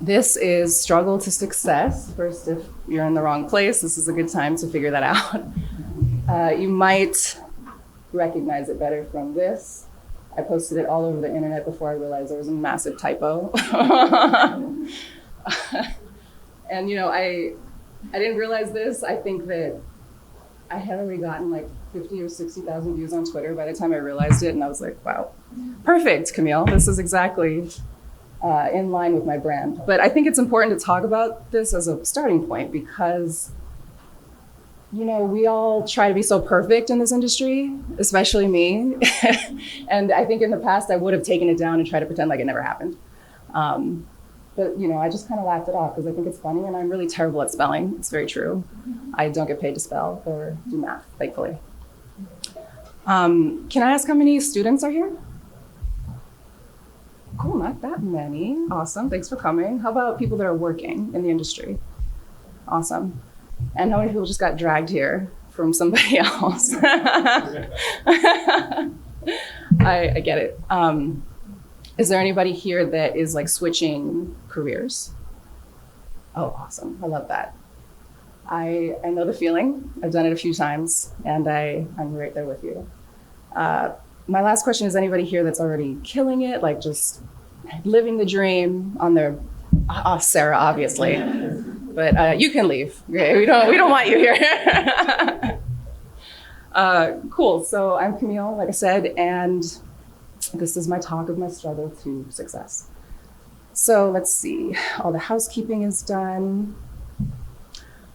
This is struggle to success. First, if you're in the wrong place, this is a good time to figure that out. You might recognize it better from this. I posted it all over the internet before I realized there was a massive typo. And I didn't realize this. I think that I had already gotten like 50 or 60,000 views on Twitter by the time I realized it. And I was like, wow, perfect, Kamille. This is exactly in line with my brand. But I think it's important to talk about this as a starting point because, we all try to be so perfect in this industry, especially me. And I think in the past, I would have taken it down and tried to pretend like it never happened. But I just kind of laughed it off because I think it's funny and I'm really terrible at spelling. It's very true. I don't get paid to spell or do math, thankfully. Can I ask how many students are here? Cool, not that many. Awesome, thanks for coming. How about people that are working in the industry? Awesome. And how many people just got dragged here from somebody else? I get it. Is there anybody here that is like switching careers? Oh, awesome, I love that. I know the feeling. I've done it a few times and I'm right there with you. My last question is anybody here that's already killing it, like just living the dream on their, Sarah, obviously, but you can leave. Okay? We don't want you here. Cool, so I'm Kamille, like I said, and this is my talk of my struggle to success. So let's see, all the housekeeping is done.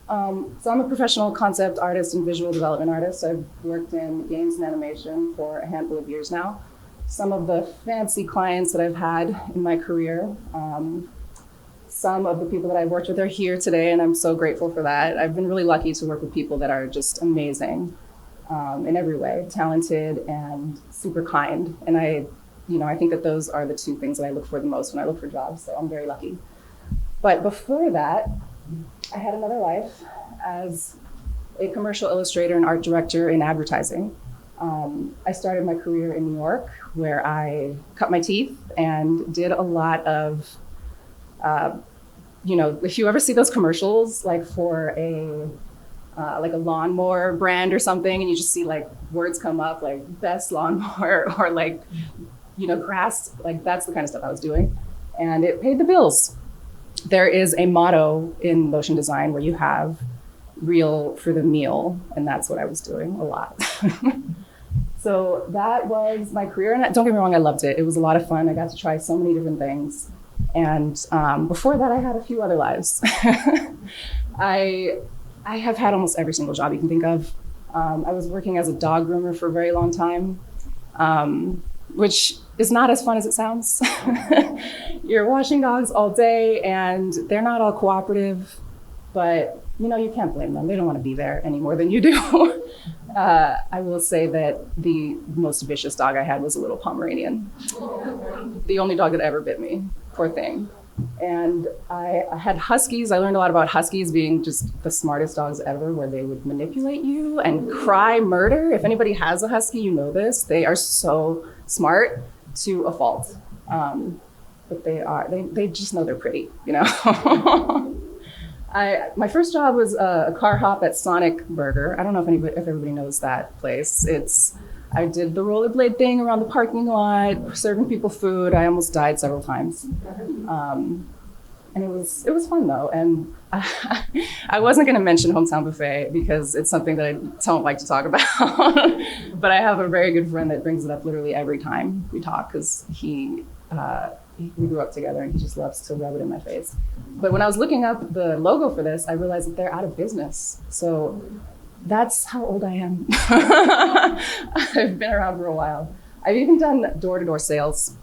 So I'm a professional concept artist and visual development artist. I've worked in games and animation for a handful of years now. Some of the fancy clients that I've had in my career, some of the people that I've worked with are here today, and I'm so grateful for that. I've been really lucky to work with people that are just amazing in every way, talented and super kind. And I think that those are the two things that I look for the most when I look for jobs, so I'm very lucky. But before that, I had another life as a commercial illustrator and art director in advertising. I started my career in New York, where I cut my teeth and did a lot of, if you ever see those commercials, like for a lawnmower brand or something, and you just see like words come up like best lawnmower or like, grass, like that's the kind of stuff I was doing. And it paid the bills. There is a motto in motion design where you have reel for the meal, and that's what I was doing a lot. So that was my career, and don't get me wrong, I loved it. It was a lot of fun. I got to try so many different things. And before that, I had a few other lives. I have had almost every single job you can think of. I was working as a dog groomer for a very long time, which is not as fun as it sounds. You're washing dogs all day and they're not all cooperative, but you can't blame them. They don't want to be there any more than you do. I will say that the most vicious dog I had was a little Pomeranian. The only dog that ever bit me, poor thing. And I had huskies. I learned a lot about huskies being just the smartest dogs ever, where they would manipulate you and cry murder. If anybody has a husky, you know this. They are so smart to a fault. But they just know they're pretty, My first job was a car hop at Sonic Burger. I don't know if everybody knows that place. I did the rollerblade thing around the parking lot, serving people food. I almost died several times. And it was fun though. And I wasn't gonna mention Hometown Buffet because it's something that I don't like to talk about. But I have a very good friend that brings it up literally every time we talk because we grew up together and he just loves to rub it in my face. But when I was looking up the logo for this, I realized that they're out of business. So that's how old I am. I've been around for a while. I've even done door-to-door sales,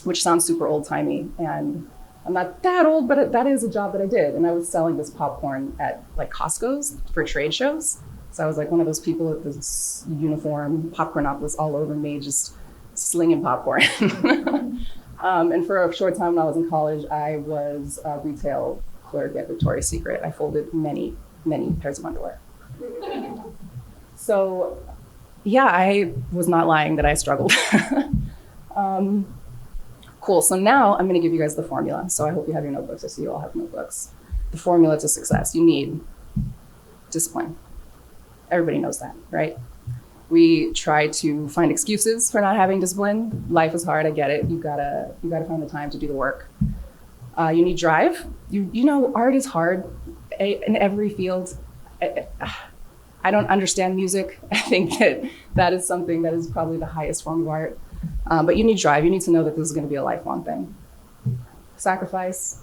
which sounds super old-timey. And I'm not that old, but that is a job that I did. And I was selling this popcorn at like Costco's for trade shows. So I was like one of those people with this uniform, popcorn was all over me, just slinging popcorn. And for a short time when I was in college, I was a retail clerk at Victoria's Secret. I folded many, many pairs of underwear. So yeah, I was not lying that I struggled. Cool. So now I'm going to give you guys the formula. So I hope you have your notebooks. I see you all have notebooks. The formula to success. You need discipline. Everybody knows that, right? We try to find excuses for not having discipline. Life is hard. I get it. You gotta find the time to do the work. You need drive. You know, art is hard in every field. I don't understand music. I think that is something that is probably the highest form of art. But you need drive. You need to know that this is going to be a lifelong thing. Sacrifice.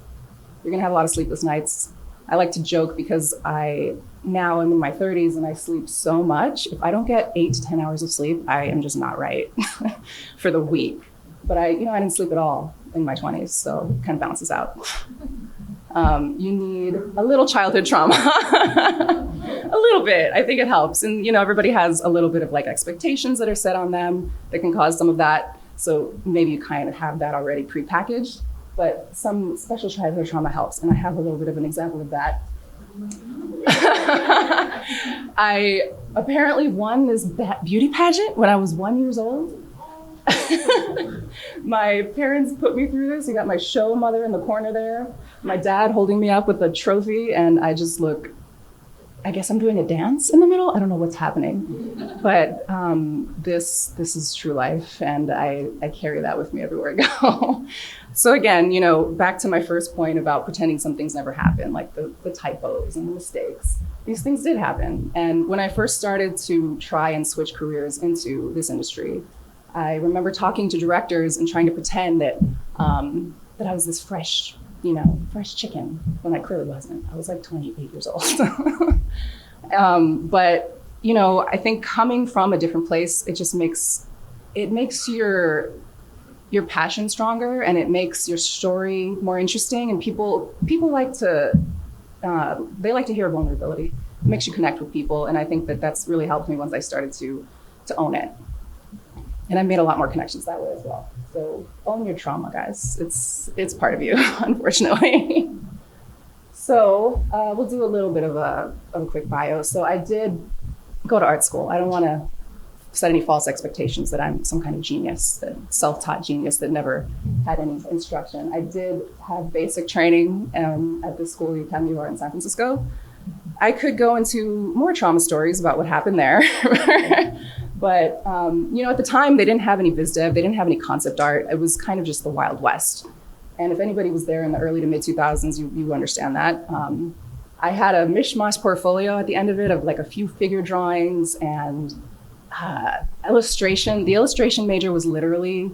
You're going to have a lot of sleepless nights. I like to joke because now I'm in my 30s and I sleep so much. If I don't get 8 to 10 hours of sleep, I am just not right for the week. But I didn't sleep at all in my 20s, so it kind of balances out. You need a little childhood trauma, a little bit. I think it helps. And, everybody has a little bit of like expectations that are set on them that can cause some of that. So maybe you kind of have that already prepackaged, but some special childhood trauma helps. And I have a little bit of an example of that. I apparently won this beauty pageant when I was 1 year old. My parents put me through this. You got my show mother in the corner there, my dad holding me up with a trophy, and I just look, I guess I'm doing a dance in the middle. I don't know what's happening, but this is true life, and I carry that with me everywhere I go. So again, back to my first point about pretending some things never happen, like the typos and the mistakes. These things did happen, and when I first started to try and switch careers into this industry, I remember talking to directors and trying to pretend that I was this fresh chicken when I clearly wasn't. I was like 28 years old. But I think coming from a different place, it makes your passion stronger, and it makes your story more interesting. And people like to hear vulnerability. It makes you connect with people, and I think that's really helped me once I started to own it. And I made a lot more connections that way as well. So own your trauma, guys. It's part of you, unfortunately. So we'll do a little bit of a quick bio. So I did go to art school. I don't want to set any false expectations that I'm some kind of genius, that self-taught genius that never had any instruction. I did have basic training at this school, Kamille in San Francisco. I could go into more trauma stories about what happened there. But, at the time, they didn't have any biz dev. They didn't have any concept art. It was kind of just the Wild West. And if anybody was there in the early to mid 2000s, you understand that. I had a mishmash portfolio at the end of it of like a few figure drawings and illustration. The illustration major was literally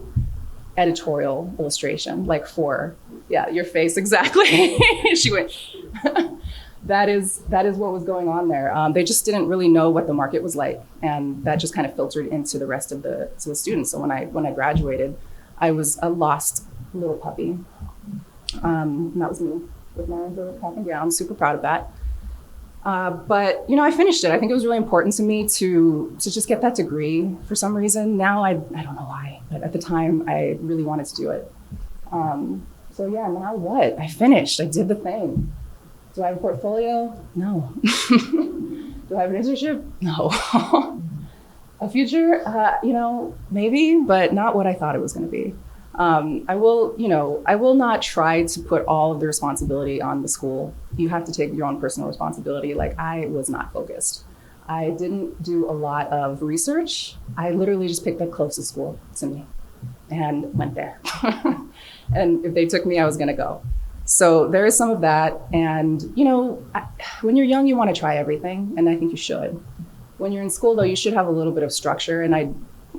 editorial illustration, like your face, exactly. She went... That is what was going on there. They just didn't really know what the market was like, and that just kind of filtered into the rest of the students. So when I graduated, I was a lost little puppy. And that was me with my little cap and gown. I'm super proud of that. But I finished it. I think it was really important to me to just get that degree for some reason. Now I don't know why, but at the time I really wanted to do it. So yeah, now what? I finished. I did the thing. Do I have a portfolio? No. Do I have an internship? No. A future? Maybe, but not what I thought it was going to be. I will not try to put all of the responsibility on the school. You have to take your own personal responsibility. Like, I was not focused. I didn't do a lot of research. I literally just picked the closest school to me and went there. And if they took me, I was going to go. So there is some of that. And, when you're young, you want to try everything. And I think you should. When you're in school, though, you should have a little bit of structure. And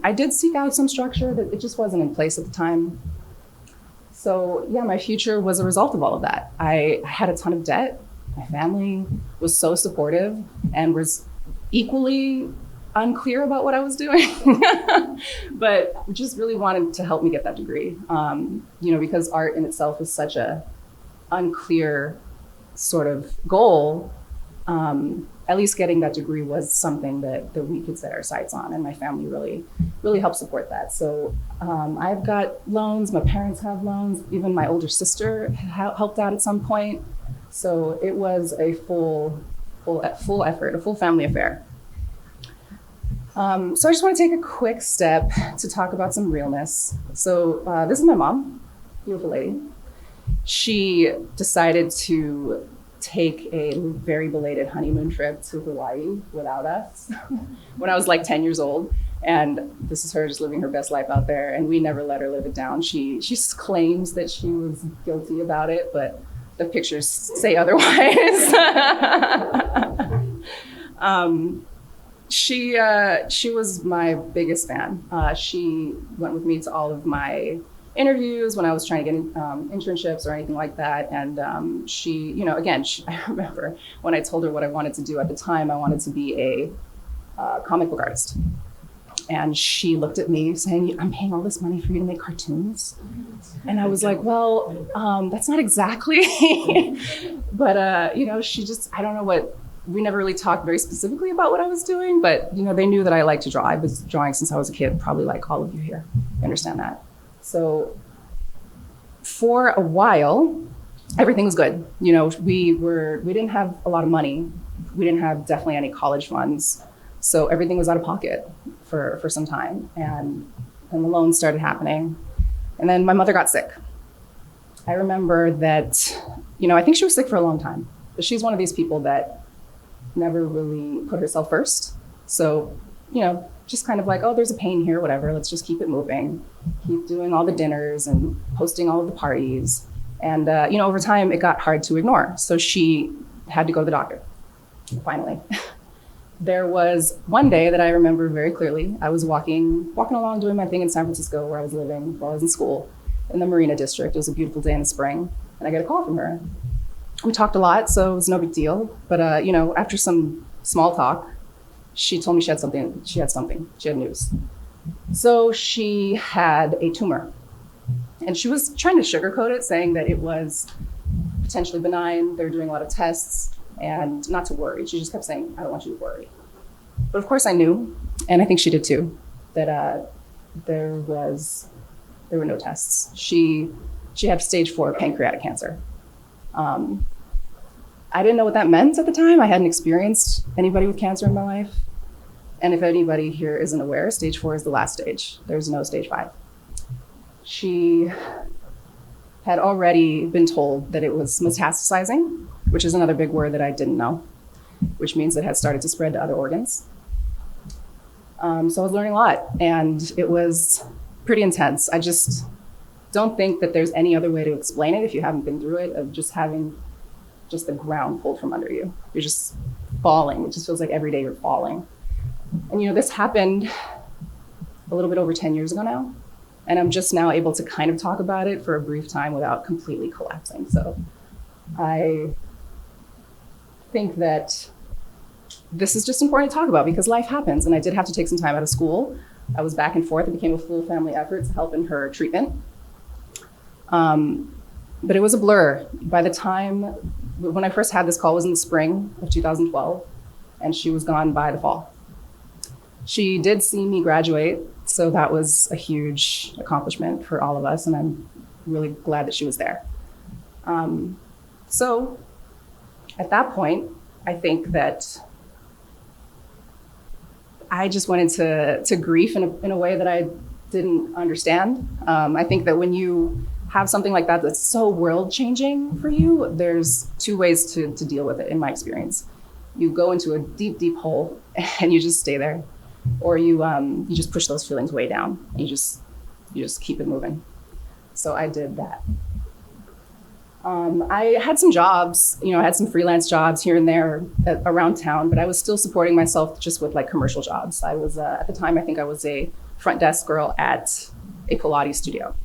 I did seek out some structure, that it just wasn't in place at the time. So yeah, my future was a result of all of that. I had a ton of debt. My family was so supportive and was equally unclear about what I was doing, but just really wanted to help me get that degree. Because art in itself is such a unclear sort of goal. At least getting that degree was something that we could set our sights on, and my family really helped support that. So I've got loans, my parents have loans, even my older sister helped out at some point. So it was a full effort, a full family affair. So I just want to take a quick step to talk about some realness. So this is my mom. beautiful lady. She decided to take a very belated honeymoon trip to Hawaii without us when I was like 10 years old. And this is her just living her best life out there. And we never let her live it down. She claims that she was guilty about it, but the pictures say otherwise. She was my biggest fan. She went with me to all of my interviews when I was trying to get internships or anything like that. And I remember when I told her what I wanted to do at the time, I wanted to be a comic book artist. And she looked at me saying, I'm paying all this money for you to make cartoons. And I was like, well, that's not exactly. But, she just, I don't know what, we never really talked very specifically about what I was doing, but, they knew that I liked to draw. I was drawing since I was a kid, probably like all of you here. You understand that? So for a while, everything was good. We didn't have a lot of money. We didn't have definitely any college funds. So everything was out of pocket for some time. And then the loans started happening. And then my mother got sick. I remember that, I think she was sick for a long time. But she's one of these people that never really put herself first. So, just kind of like, oh, there's a pain here, whatever. Let's just keep it moving. Keep doing all the dinners and hosting all of the parties. And, over time, it got hard to ignore. So she had to go to the doctor, finally. There was one day that I remember very clearly. I was walking along doing my thing in San Francisco where I was living while I was in school in the Marina District. It was a beautiful day in the spring, and I get a call from her. We talked a lot, so it was no big deal. But, after some small talk, she told me she had news. So she had a tumor, and she was trying to sugarcoat it, saying that it was potentially benign. They were doing a lot of tests. And not to worry. She just kept saying, I don't want you to worry. But of course I knew, and I think she did too, that there were no tests. She had stage 4 pancreatic cancer. I didn't know what that meant at the time. I hadn't experienced anybody with cancer in my life. And if anybody here isn't aware, stage 4 is the last stage. There's no stage 5. She had already been told that it was metastasizing, which is another big word that I didn't know, which means it had started to spread to other organs. So I was learning a lot, and it was pretty intense. I just don't think that there's any other way to explain it if you haven't been through it, of just having just the ground pulled from under you. You're just falling. It just feels like every day you're falling. And this happened a little bit over 10 years ago now. And I'm just now able to kind of talk about it for a brief time without completely collapsing. So I think that this is just important to talk about because life happens. And I did have to take some time out of school. I was back and forth. It became a full family effort to help in her treatment. But it was a blur. By the time, when I first had this call was in the spring of 2012, and she was gone by the fall. She did see me graduate, so that was a huge accomplishment for all of us, and I'm really glad that she was there. So at that point, I think that I just went into grief in a way that I didn't understand. I think that when you have something like that that's so world-changing for you, there's two ways to deal with it, in my experience. You go into a deep, deep hole and you just stay there, or you just push those feelings way down. You just keep it moving. So I did that. I had some jobs, I had some freelance jobs here and there around town, but I was still supporting myself just with like commercial jobs. I was, at the time, I think I was a front desk girl at a Pilates studio.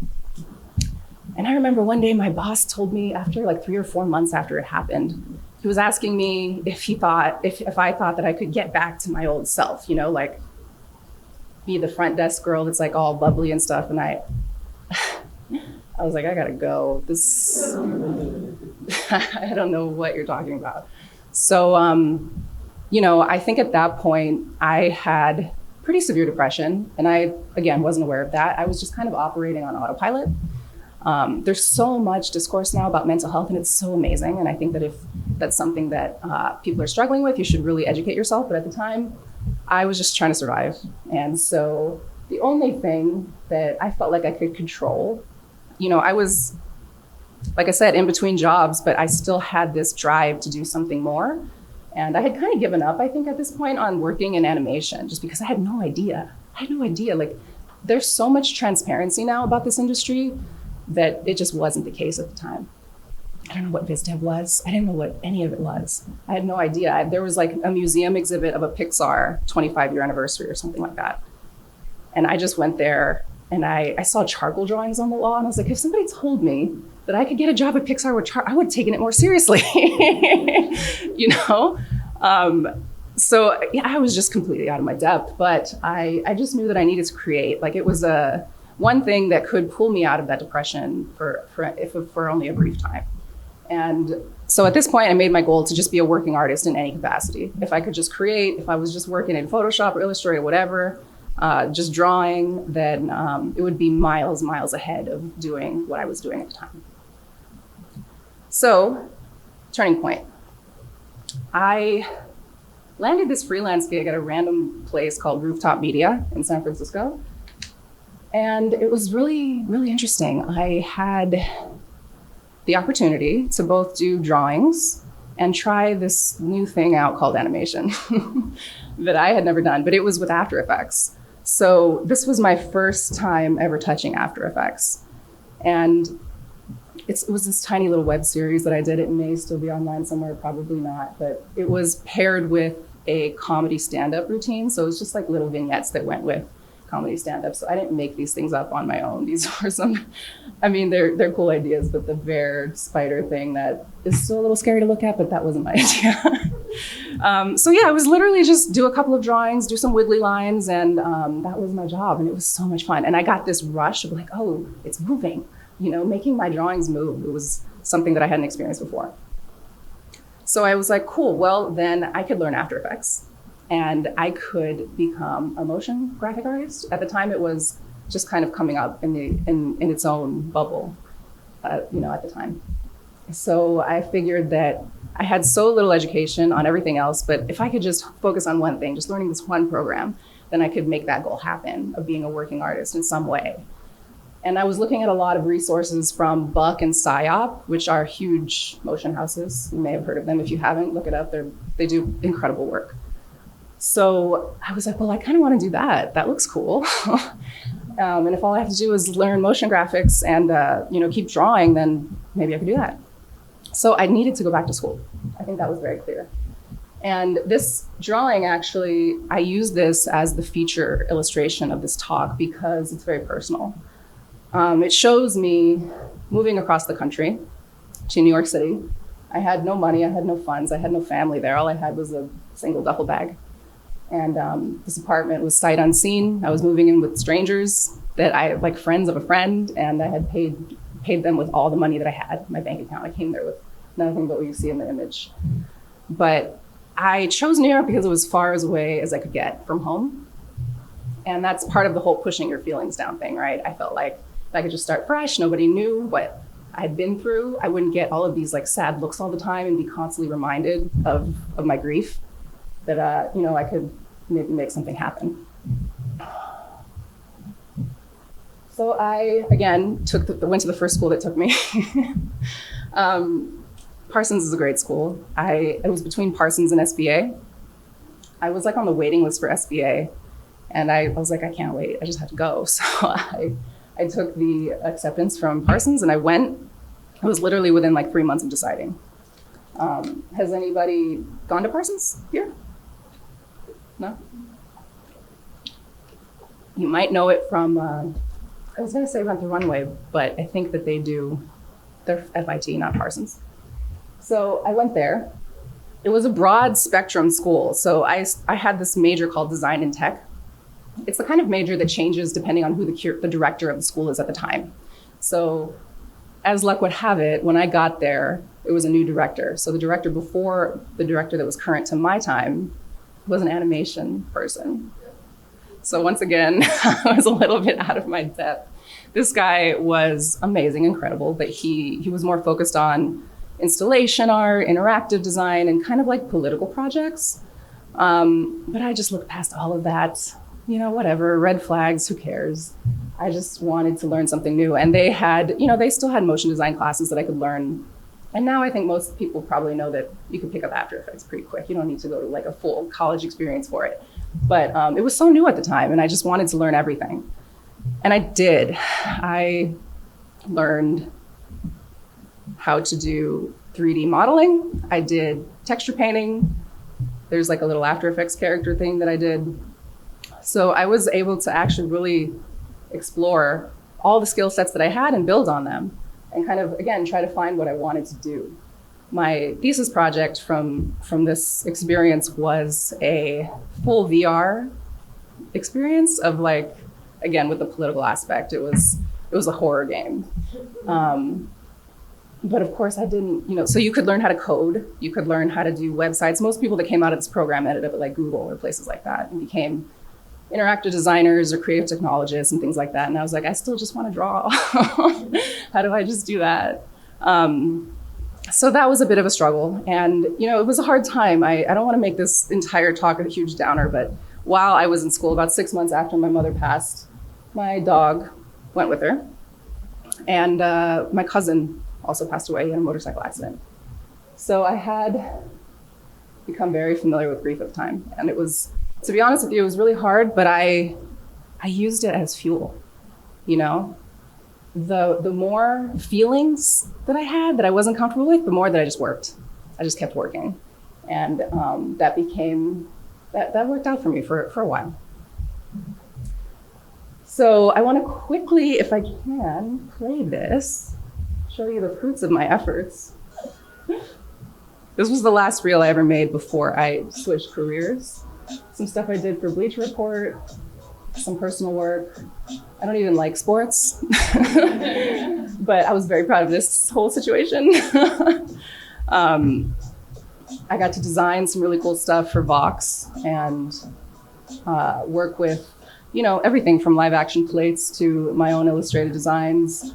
And I remember one day my boss told me after like 3 or 4 months after it happened, he was asking me if I thought that I could get back to my old self, like be the front desk girl that's like all bubbly and stuff. And I was like, I gotta go. I don't know what you're talking about. So, I think at that point I had pretty severe depression, and I, again, wasn't aware of that. I was just kind of operating on autopilot. There's so much discourse now about mental health, and it's so amazing. And I think that if that's something that people are struggling with, you should really educate yourself. But at the time, I was just trying to survive. And so the only thing that I felt like I could control I was, like I said, in between jobs, but I still had this drive to do something more. And I had kind of given up, I think, at this point on working in animation, just because I had no idea. Like, there's so much transparency now about this industry that it just wasn't the case at the time. I don't know what VizDev was. I didn't know what any of it was. I had no idea. There was like a museum exhibit of a Pixar 25-year anniversary or something like that. And I just went there and I saw charcoal drawings on the wall. And I was like, if somebody told me that I could get a job at Pixar with I would have taken it more seriously, So yeah, I was just completely out of my depth, but I just knew that I needed to create. Like, it was one thing that could pull me out of that depression for only a brief time. And so at this point, I made my goal to just be a working artist in any capacity. If I could just create, if I was just working in Photoshop or Illustrator or whatever, just drawing, then it would be miles ahead of doing what I was doing at the time. So, turning point. I landed this freelance gig at a random place called Rooftop Media in San Francisco. And it was really, really interesting. I had the opportunity to both do drawings and try this new thing out called animation that I had never done, but it was with After Effects. So this was my first time ever touching After Effects. And it was this tiny little web series that I did. It may still be online somewhere, probably not, but it was paired with a comedy stand-up routine. So it was just like little vignettes that went with comedy stand-up. So I didn't make these things up on my own. These were they're cool ideas, but the bear spider thing that is still a little scary to look at, but that wasn't my idea. So yeah, it was literally just do a couple of drawings, do some wiggly lines, and that was my job. And it was so much fun. And I got this rush of like, oh, it's moving, making my drawings move. It was something that I hadn't experienced before. So I was like, cool, well, then I could learn After Effects and I could become a motion graphic artist. At the time, it was just kind of coming up in its own bubble, at the time. So I figured that I had so little education on everything else, but if I could just focus on one thing, just learning this one program, then I could make that goal happen of being a working artist in some way. And I was looking at a lot of resources from Buck and PsyOp, which are huge motion houses. You may have heard of them. If you haven't, look it up. They do incredible work. So I was like, well, I kind of want to do that. That looks cool. And if all I have to do is learn motion graphics and keep drawing, then maybe I could do that. So I needed to go back to school. I think that was very clear. And this drawing, actually, I use this as the feature illustration of this talk because it's very personal. It shows me moving across the country to New York City. I had no money, I had no funds, I had no family there. All I had was a single duffel bag. And this apartment was sight unseen. I was moving in with strangers that like friends of a friend, and I had paid them with all the money that I had, my bank account. I came there with nothing but what you see in the image. But I chose New York because it was as far away as I could get from home. And that's part of the whole pushing your feelings down thing, right? I felt like if I could just start fresh, nobody knew what I had been through, I wouldn't get all of these like sad looks all the time and be constantly reminded of my grief, that I could maybe make something happen. So I, again, went to the first school that took me. Parsons is a great school. It was between Parsons and SBA. I was like on the waiting list for SBA, and I was like, I can't wait, I just have to go. So I took the acceptance from Parsons and I went. I was literally within like 3 months of deciding. Has anybody gone to Parsons here? No? You might know it from, I was gonna say Rent the Runway, but I think that they're FIT, not Parsons. So I went there. It was a broad spectrum school. So I had this major called Design and Tech. It's the kind of major that changes depending on who the director of the school is at the time. So as luck would have it, when I got there, it was a new director. So the director before the director that was current to my time was an animation person. So once again, I was a little bit out of my depth. This guy was amazing, incredible, but he was more focused on installation art, interactive design, and kind of like political projects. But I just looked past all of that. Whatever, red flags, who cares? I just wanted to learn something new. And they had, they still had motion design classes that I could learn. And now I think most people probably know that you can pick up After Effects pretty quick. You don't need to go to like a full college experience for it. But it was so new at the time, and I just wanted to learn everything. And I did. I learned how to do 3D modeling. I did texture painting. There's like a little After Effects character thing that I did. So I was able to actually really explore all the skill sets that I had and build on them, and kind of, again, try to find what I wanted to do. My thesis project from this experience was a full VR experience of like, again, with the political aspect, it was a horror game. But of course I didn't, so you could learn how to code, you could learn how to do websites. Most people that came out of this program ended up at like Google or places like that and became interactive designers or creative technologists and things like that. And I was like, I still just want to draw. How do I just do that? So that was a bit of a struggle. And, it was a hard time. I don't want to make this entire talk a huge downer, but while I was in school, about 6 months after my mother passed, my dog went with her. And my cousin also passed away in a motorcycle accident. So I had become very familiar with grief at the time. And it was, to be honest with you, it was really hard, but I used it as fuel, The more feelings that I had that I wasn't comfortable with, the more that I just worked. I just kept working. And that worked out for me for a while. So I want to quickly, if I can, play this, show you the fruits of my efforts. This was the last reel I ever made before I switched careers. Some stuff I did for Bleacher Report, some personal work. I don't even like sports, but I was very proud of this whole situation. I got to design some really cool stuff for Vox and work with, everything from live action plates to my own illustrated designs.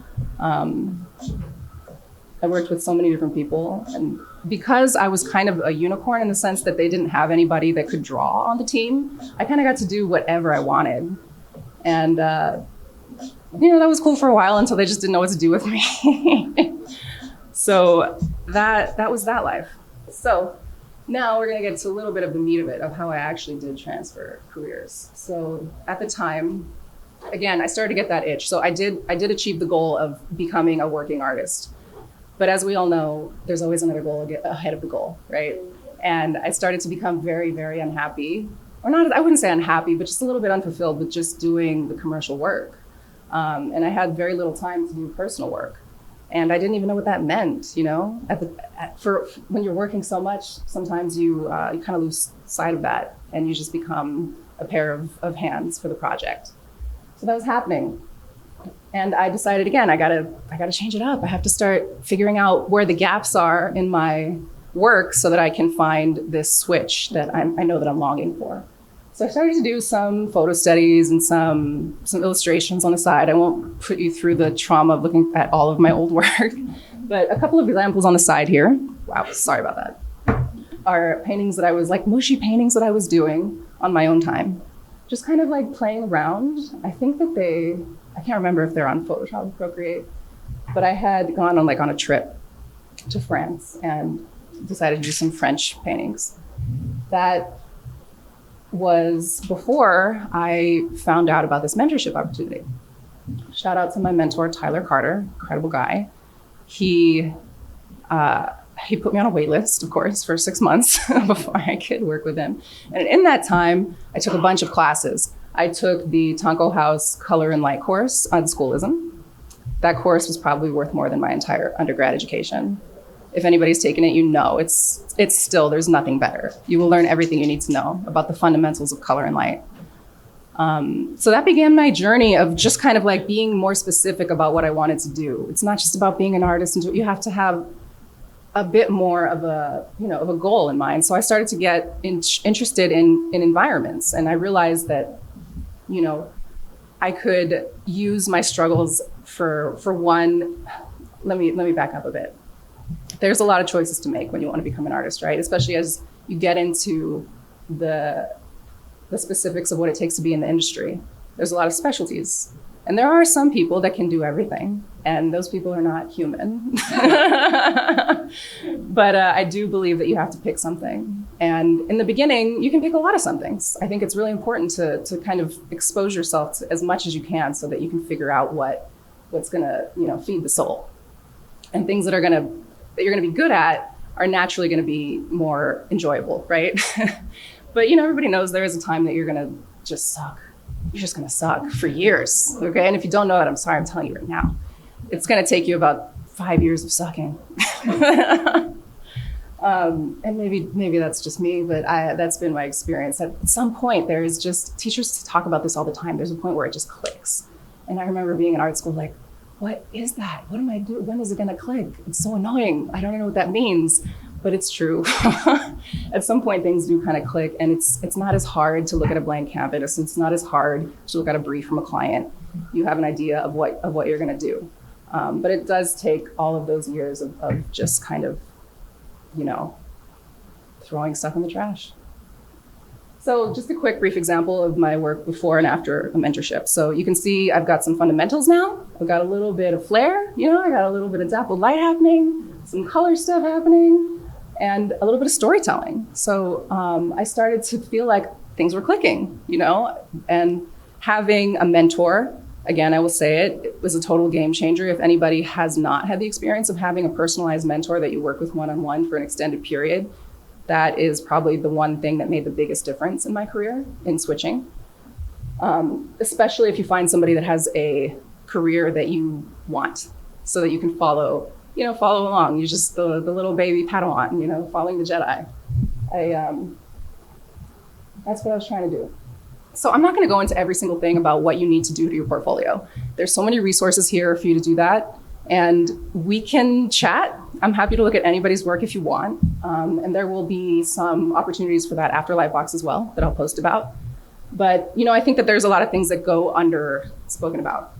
I worked with so many different people, and because I was kind of a unicorn in the sense that they didn't have anybody that could draw on the team, I kind of got to do whatever I wanted. And, that was cool for a while until they just didn't know what to do with me. So that was that life. So now we're gonna get to a little bit of the meat of it, of how I actually did transfer careers. So at the time, again, I started to get that itch. So I did achieve the goal of becoming a working artist. But as we all know, there's always another goal ahead of the goal, right? And I started to become very, very unhappy. Or not, I wouldn't say unhappy, but just a little bit unfulfilled with just doing the commercial work. And I had very little time to do personal work. And I didn't even know what that meant, For when you're working so much, sometimes you kind of lose sight of that and you just become a pair of hands for the project. So that was happening. And I decided, again, I gotta change it up. I have to start figuring out where the gaps are in my work so that I can find this switch that I know that I'm longing for. So I started to do some photo studies and some illustrations on the side. I won't put you through the trauma of looking at all of my old work, but a couple of examples on the side here. Wow, sorry about that. Are paintings that I was like mushy paintings that I was doing on my own time. Just kind of like playing around. I think that I can't remember if they're on Photoshop or Procreate, but I had gone on a trip to France and decided to do some French paintings. That was before I found out about this mentorship opportunity. Shout out to my mentor, Tyler Carter, incredible guy. He put me on a wait list, of course, for 6 months before I could work with him. And in that time, I took a bunch of classes. I took the Tonko House Color and Light course on Schoolism. That course was probably worth more than my entire undergrad education. If anybody's taken it, it's still, there's nothing better. You will learn everything you need to know about the fundamentals of color and light. So that began my journey of just kind of like being more specific about what I wanted to do. It's not just about being an artist, and you have to have a bit more of a goal in mind. So I started to get interested in environments, and I realized that, I could use my struggles for one. Let me back up a bit. There's a lot of choices to make when you want to become an artist, right? Especially as you get into the specifics of what it takes to be in the industry. There's a lot of specialties. And there are some people that can do everything, and those people are not human. But I do believe that you have to pick something. And in the beginning, you can pick a lot of somethings. I think it's really important to kind of expose yourself to as much as you can so that you can figure out what's gonna, feed the soul. And things that you're gonna be good at are naturally gonna be more enjoyable, right? But everybody knows there is a time that you're gonna just suck. You're just gonna suck for years, okay? And if you don't know that, I'm sorry, I'm telling you right now. It's gonna take you about 5 years of sucking. And maybe that's just me, but that's been my experience. At some point, there is just, teachers talk about this all the time, there's a point where it just clicks. And I remember being in art school like, what is that? What am I doing? When is it gonna click? It's so annoying. I don't know what that means. But it's true. At some point, things do kind of click, and it's not as hard to look at a blank canvas. It's not as hard to look at a brief from a client. You have an idea of what you're going to do. But it does take all of those years of just kind of, throwing stuff in the trash. So just a quick brief example of my work before and after a mentorship. So you can see I've got some fundamentals now. I've got a little bit of flair, I got a little bit of dappled light happening, some color stuff happening, and a little bit of storytelling. So I started to feel like things were clicking, and having a mentor, again, I will say it was a total game changer. If anybody has not had the experience of having a personalized mentor that you work with one-on-one for an extended period, that is probably the one thing that made the biggest difference in my career in switching. Especially if you find somebody that has a career that you want so that you can follow along. You're just the little baby Padawan, following the Jedi. That's what I was trying to do. So I'm not going to go into every single thing about what you need to do to your portfolio. There's so many resources here for you to do that. And we can chat. I'm happy to look at anybody's work if you want. And there will be some opportunities for that after LightBox as well that I'll post about. But, I think that there's a lot of things that go under spoken about.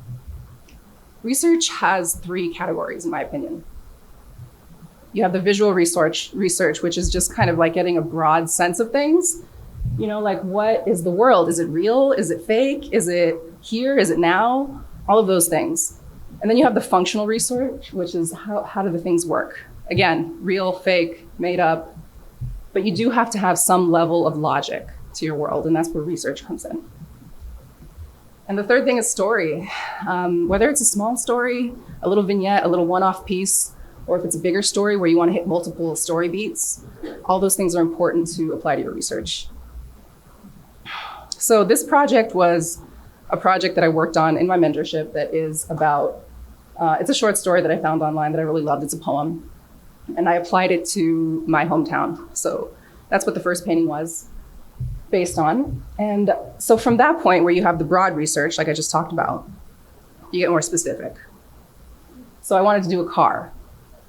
Research has 3 categories, in my opinion. You have the visual research, which is just kind of like getting a broad sense of things. Like what is the world? Is it real? Is it fake? Is it here? Is it now? All of those things. And then you have the functional research, which is how do the things work? Again, real, fake, made up. But you do have to have some level of logic to your world, and that's where research comes in. And the third thing is story. Whether it's a small story, a little vignette, a little one-off piece, or if it's a bigger story where you want to hit multiple story beats, all those things are important to apply to your research. So this project was a project that I worked on in my mentorship that is about, it's a short story that I found online that I really loved. It's a poem. And I applied it to my hometown. So that's what the first painting was based on. And so from that point where you have the broad research, like I just talked about, you get more specific. So I wanted to do a car.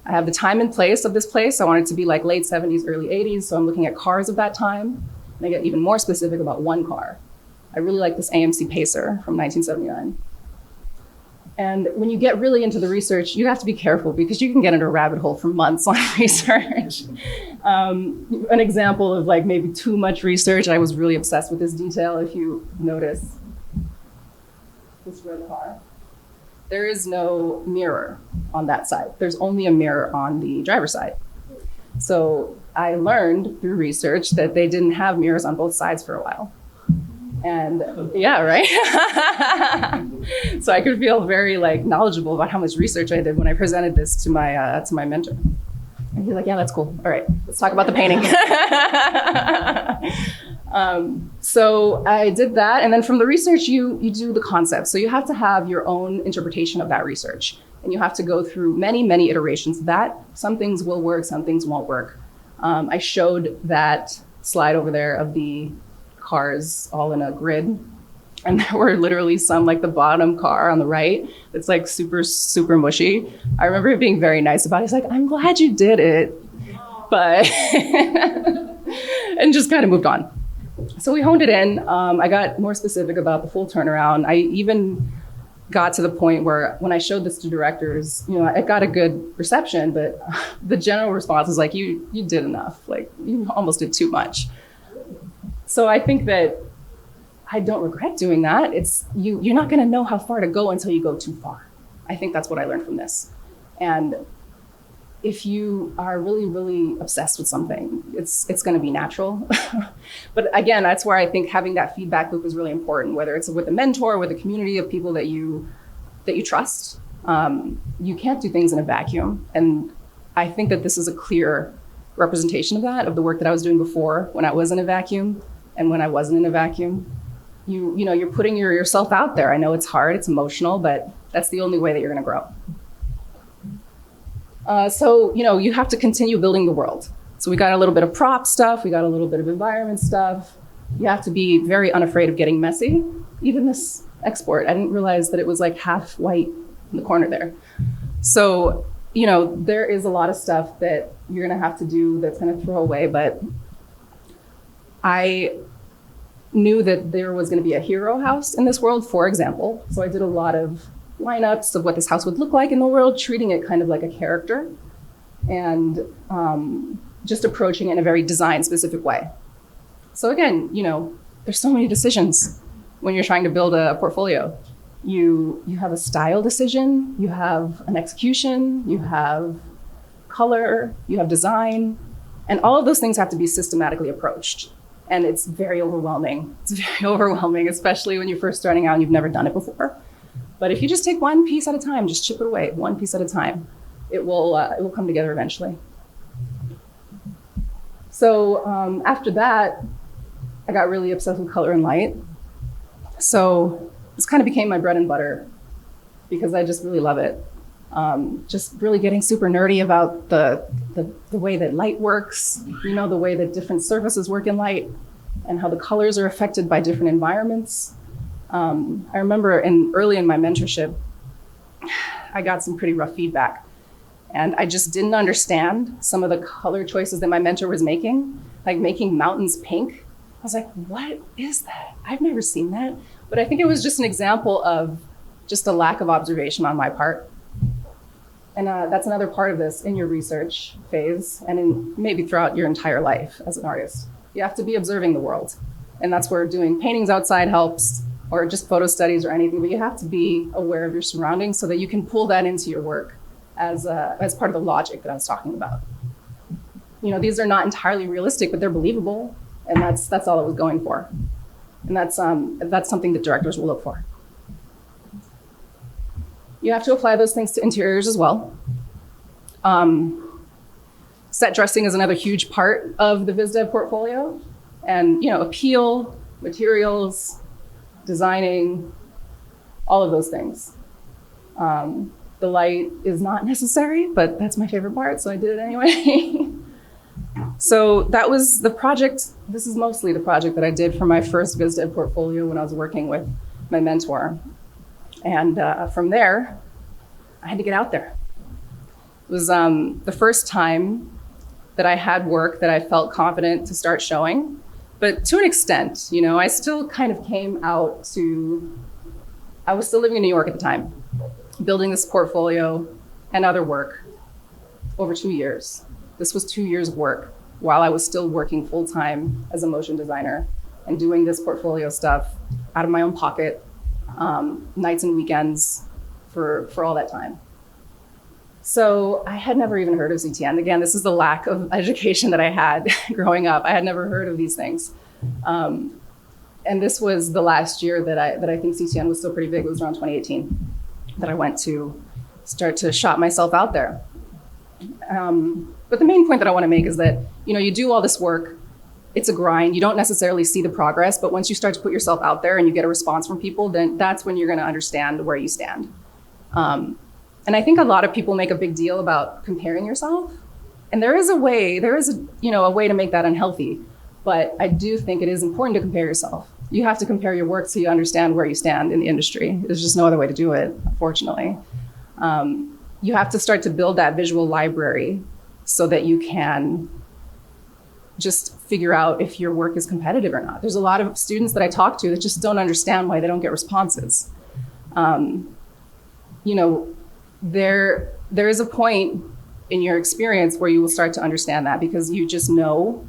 I have the time and place of this place. I want it to be like late 70s, early 80s. So I'm looking at cars of that time. And I get even more specific about one car. I really like this AMC Pacer from 1979. And when you get really into the research, you have to be careful because you can get into a rabbit hole for months on research. An example of like maybe too much research, I was really obsessed with this detail. If you notice this red car, there is no mirror on that side. There's only a mirror on the driver's side. So I learned through research that they didn't have mirrors on both sides for a while. And yeah, right? So I could feel very like knowledgeable about how much research I did when I presented this to my mentor. And he's like, yeah, that's cool. All right, let's talk about the painting. So I did that. And then from the research, you do the concept. So you have to have your own interpretation of that research. And you have to go through many, many iterations of that. Some things will work, some things won't work. I showed that slide over there of the cars all in a grid. And there were literally some, like the bottom car on the right, it's like super, super mushy. I remember him being very nice about it. He's like, I'm glad you did it, but, and just kind of moved on. So we honed it in. I got more specific about the full turnaround. I even got to the point where when I showed this to directors, it got a good reception, but the general response was like, you did enough. Like you almost did too much. So I think that I don't regret doing that. You're not gonna know how far to go until you go too far. I think that's what I learned from this. And if you are really, really obsessed with something, it's gonna be natural. But again, that's where I think having that feedback loop is really important, whether it's with a mentor, with a community of people that you trust. You can't do things in a vacuum. And I think that this is a clear representation of that, of the work that I was doing before when I was in a vacuum and when I wasn't in a vacuum. You're putting yourself out there. I know it's hard, it's emotional, but that's the only way that you're gonna grow. So you have to continue building the world. So we got a little bit of prop stuff, we got a little bit of environment stuff. You have to be very unafraid of getting messy. Even this export, I didn't realize that it was like half white in the corner there. So, there is a lot of stuff that you're gonna have to do that's gonna throw away, but I knew that there was gonna be a hero house in this world, for example. So I did a lot of lineups of what this house would look like in the world, treating it kind of like a character and just approaching it in a very design-specific way. So again, there's so many decisions when you're trying to build a portfolio. You have a style decision, you have an execution, you have color, you have design, and all of those things have to be systematically approached. And it's very overwhelming. It's very overwhelming, especially when you're first starting out and you've never done it before. But if you just take one piece at a time, just chip it away, one piece at a time, it will come together eventually. So after that, I got really obsessed with color and light. So this kind of became my bread and butter because I just really love it. Just really getting super nerdy about the way that light works, the way that different surfaces work in light and how the colors are affected by different environments. I remember early in my mentorship, I got some pretty rough feedback and I just didn't understand some of the color choices that my mentor was making, like making mountains pink. I was like, what is that? I've never seen that. But I think it was just an example of just a lack of observation on my part. And that's another part of this in your research phase and maybe throughout your entire life as an artist. You have to be observing the world. And that's where doing paintings outside helps, or just photo studies or anything, but you have to be aware of your surroundings so that you can pull that into your work as part of the logic that I was talking about. These are not entirely realistic, but they're believable. And that's all it was going for. And that's something that directors will look for. You have to apply those things to interiors as well. Set dressing is another huge part of the VizDev portfolio. And appeal, materials, designing, all of those things. The light is not necessary, but that's my favorite part, so I did it anyway. So that was the project. This is mostly the project that I did for my first VizDev portfolio when I was working with my mentor. And from there, I had to get out there. It was the first time that I had work that I felt confident to start showing. But to an extent, I still kind of came out I was still living in New York at the time, building this portfolio and other work over 2 years. This was 2 years of work while I was still working full-time as a motion designer and doing this portfolio stuff out of my own pocket, nights and weekends for all that time. So I had never even heard of CTN. Again, this is the lack of education that I had growing up. I had never heard of these things. And this was the last year that I think CTN was still pretty big. It was around 2018 that I went to start to shop myself out there. But the main point that I want to make is that, you do all this work, it's a grind. You don't necessarily see the progress, but once you start to put yourself out there and you get a response from people, then that's when you're going to understand where you stand. And I think a lot of people make a big deal about comparing yourself. And there is a way to make that unhealthy. But I do think it is important to compare yourself. You have to compare your work so you understand where you stand in the industry. There's just no other way to do it, unfortunately. You have to start to build that visual library so that you can just figure out if your work is competitive or not. There's a lot of students that I talk to that just don't understand why they don't get responses. There is a point in your experience where you will start to understand that because you just know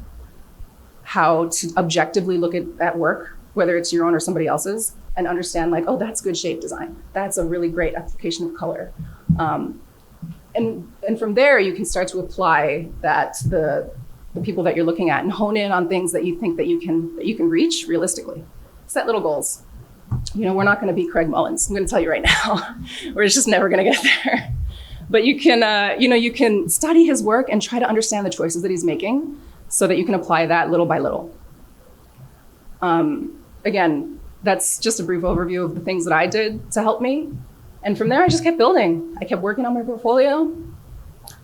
how to objectively look at work whether it's your own or somebody else's, and understand like, oh, that's good shape design. That's a really great application of color. And from there, you can start to apply that the people that you're looking at and hone in on things that you think that you can reach realistically. Set little goals. We're not going to be Craig Mullins. I'm going to tell you right now. We're just never going to get there. But you can, you can study his work and try to understand the choices that he's making so that you can apply that little by little. Again, that's just a brief overview of the things that I did to help me. And from there, I just kept building. I kept working on my portfolio.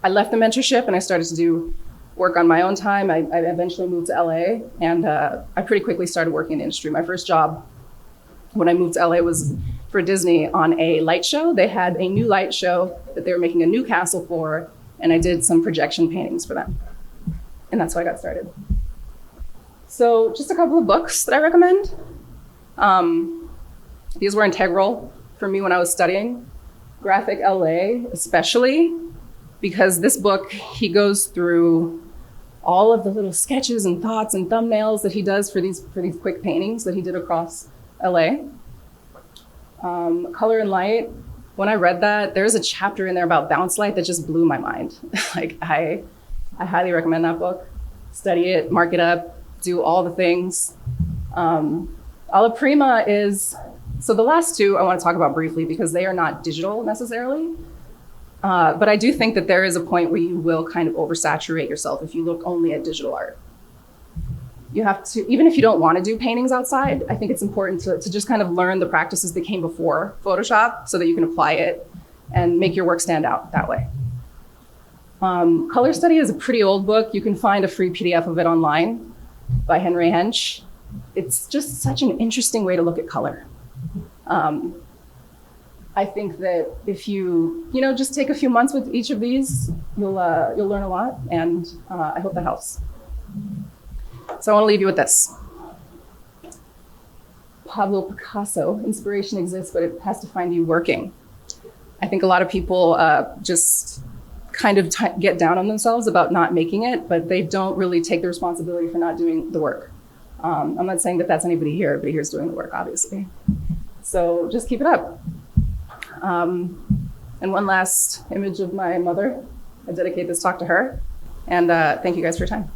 I left the mentorship and I started to do work on my own time. I eventually moved to LA, and I pretty quickly started working in the industry. My first job when I moved to LA was for Disney on a light show. They had a new light show that they were making a new castle for, and I did some projection paintings for them. And that's how I got started. So just a couple of books that I recommend. These were integral for me when I was studying. Graphic LA, especially, because this book, he goes through all of the little sketches and thoughts and thumbnails that he does for these quick paintings that he did across LA. Color and Light, when I read that, there's a chapter in there about bounce light that just blew my mind. Like I highly recommend that book. Study it, mark it up, do all the things. Alla Prima is, so the last two I want to talk about briefly because they are not digital necessarily. But I do think that there is a point where you will kind of oversaturate yourself if you look only at digital art. You have to, even if you don't want to do paintings outside, I think it's important to just kind of learn the practices that came before Photoshop so that you can apply it and make your work stand out that way. Color Study is a pretty old book. You can find a free PDF of it online by Henry Hench. It's just such an interesting way to look at color. I think that if you just take a few months with each of these, you'll learn a lot, and I hope that helps. So I want to leave you with this. Pablo Picasso, inspiration exists, but it has to find you working. I think a lot of people just kind of get down on themselves about not making it, but they don't really take the responsibility for not doing the work. I'm not saying that that's anybody here. Everybody here is doing the work, obviously. So just keep it up. And one last image of my mother. I dedicate this talk to her. And thank you guys for your time.